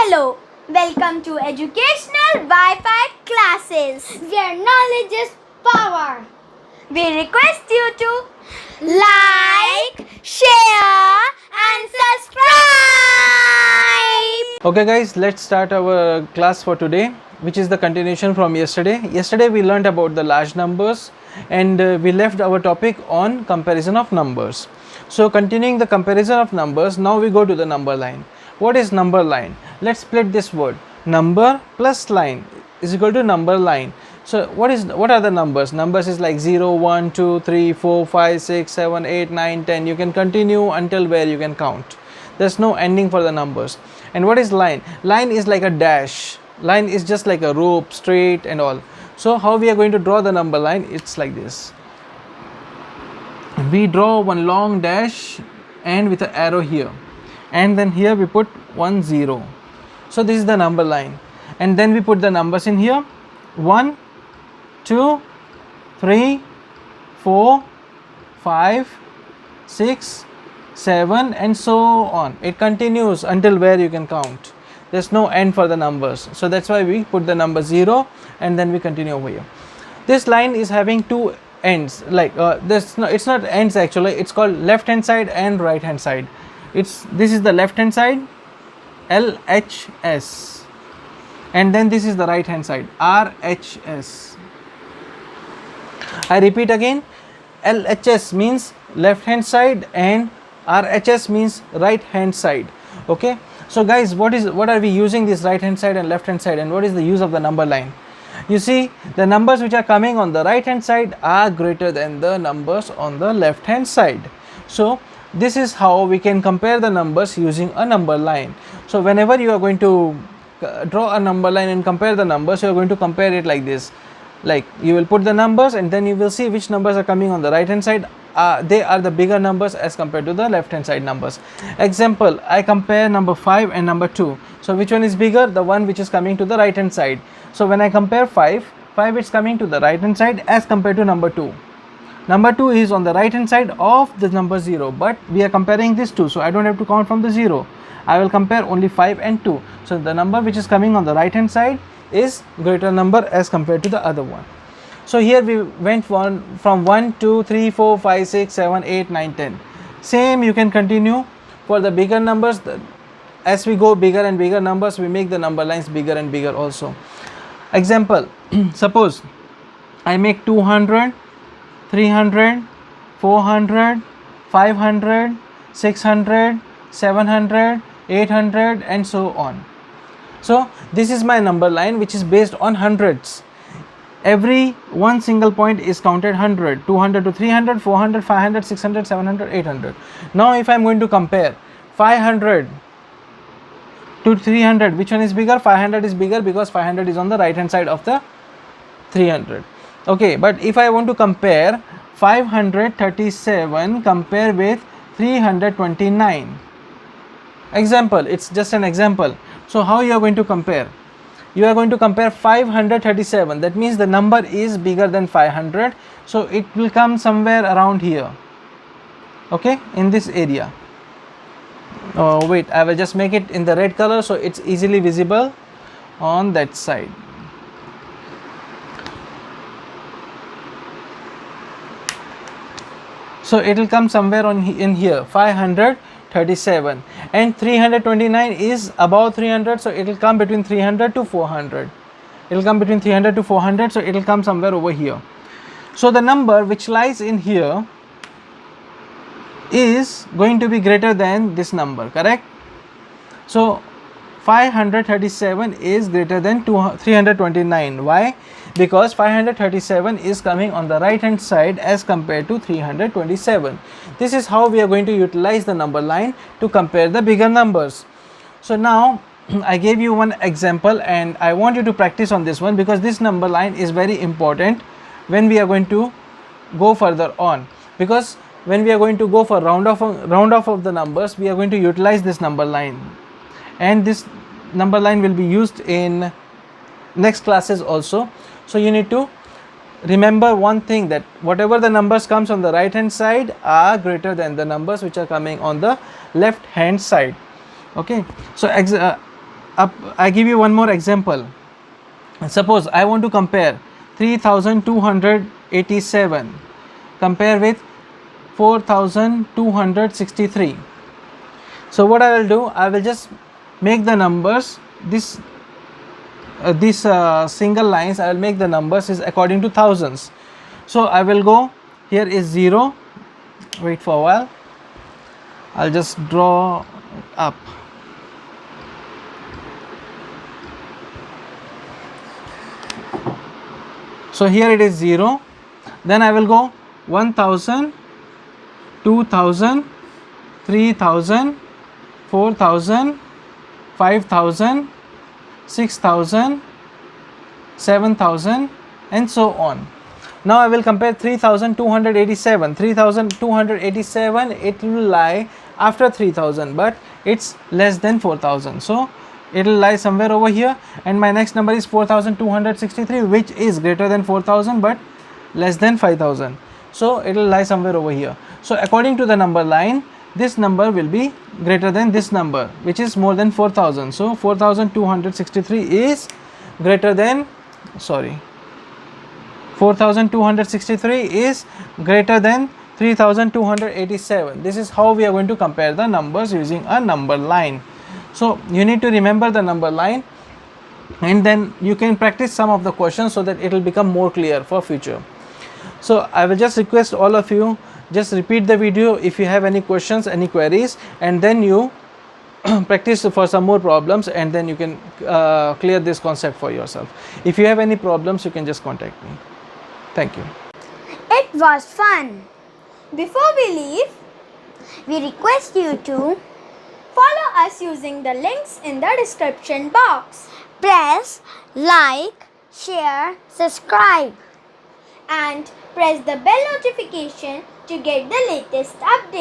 Hello, welcome to Educational Wi-Fi classes where knowledge is power. We request you to like, share and subscribe. Okay guys, let's start our class for today, which is the continuation from yesterday. Yesterday we learnt about the large numbers and we left our topic on comparison of numbers. So continuing the comparison of numbers, now we go to the number line. What is number line? Let's split this word. Number plus line is equal to number line. So what are the numbers? Numbers is like 0, 1, 2, 3, 4, 5, 6, 7, 8, 9, 10. You can continue until where you can count. There's no ending for the numbers. And what is line? Line is like a dash. Line is just like a rope, straight and all. So how we are going to draw the number line? It's like this. We draw one long dash and with an arrow here. And then here we put 1 0. So this is the number line. And then we put the numbers in here. 1, 2, 3, 4, 5, 6, 7 and so on. It continues until where you can count. There's no end for the numbers. So that's why we put the number 0 and then we continue over here. This line is having two ends. It's not ends actually. It's called left hand side and right hand side. This is the left hand side, LHS, and then this is the right hand side, RHS. I repeat again, LHS means left hand side and RHS means right hand side. Okay, so guys, what are we using this right hand side and left hand side, and what is the use of the number line? You see, the numbers which are coming on the right hand side are greater than the numbers on the left hand side. So this is how we can compare the numbers using a number line. So whenever you are going to draw a number line and compare the numbers, you are going to compare it like this. Like you will put the numbers and then you will see which numbers are coming on the right hand side. They are the bigger numbers as compared to the left hand side numbers. Example, I compare number 5 and number 2. So which one is bigger? The one which is coming to the right hand side. So when I compare 5 is coming to the right hand side as compared to number 2. Number 2 is on the right hand side of the number 0, but we are comparing this 2, so I don't have to count from the 0. I will compare only 5 and 2. So the number which is coming on the right hand side is greater number as compared to the other one. So here we went from 1, 2, 3, 4, 5, 6, 7, 8, 9, 10. Same you can continue for the bigger numbers. As we go bigger and bigger numbers, we make the number lines bigger and bigger also. Example, suppose I make 200, 300, 400, 500, 600, 700, 800 and so on. So this is my number line which is based on hundreds. Every one single point is counted 100, 200 to 300, 400, 500, 600, 700, 800. Now if I am going to compare 500 to 300, which one is bigger? 500 is bigger because 500 is on the right hand side of the 300. Okay, but if I want to compare 537 compare with 329. Example, it's just an example. So how you are going to compare? You are going to compare 537. That means the number is bigger than 500. So it will come somewhere around here. Okay, in this area. Oh wait, I will just make it in the red color so it's easily visible on that side. So it will come somewhere in here, 537, and 329 is above 300, so it will come between 300 to 400. It will come between 300 to 400, so it will come somewhere over here. So the number which lies in here is going to be greater than this number, correct? So 537 is greater than 329. Why? Because 537 is coming on the right hand side as compared to 327. This is how we are going to utilize the number line to compare the bigger numbers. So now I gave you one example and I want you to practice on this one because this number line is very important when we are going to go further on, because when we are going to go for round off of the numbers, we are going to utilize this number line, and this number line will be used in next classes also. So you need to remember one thing, that whatever the numbers comes on the right hand side are greater than the numbers which are coming on the left hand side. Okay, so I give you one more example. Suppose I want to compare 3287 compare with 4263. So what I will do, I will just make the numbers this single lines, I will make the numbers is according to thousands. So I will go, here is 0, wait for a while, I'll just draw up. So here it is 0, then I will go 1000, 2000, 3000, 4000, 5000, 6000, 7000 and so on. Now I will compare 3287. 3287, it will lie after 3000, but it's less than 4000. So it will lie somewhere over here, and my next number is 4263, which is greater than 4000 but less than 5000. So it will lie somewhere over here. So according to the number line, this number will be greater than this number, which is more than 4000. So 4263 is greater than 4263 is greater than 3287. This is how we are going to compare the numbers using a number line. So you need to remember the number line, and then you can practice some of the questions so that it will become more clear for future. So I will just request all of you, just repeat the video if you have any questions, any queries, and then you practice for some more problems, and then you can clear this concept for yourself. If you have any problems, you can just contact me. Thank you. It was fun. Before we leave, we request you to follow us using the links in the description box. Press like, share, subscribe, and press the bell notification to get the latest update.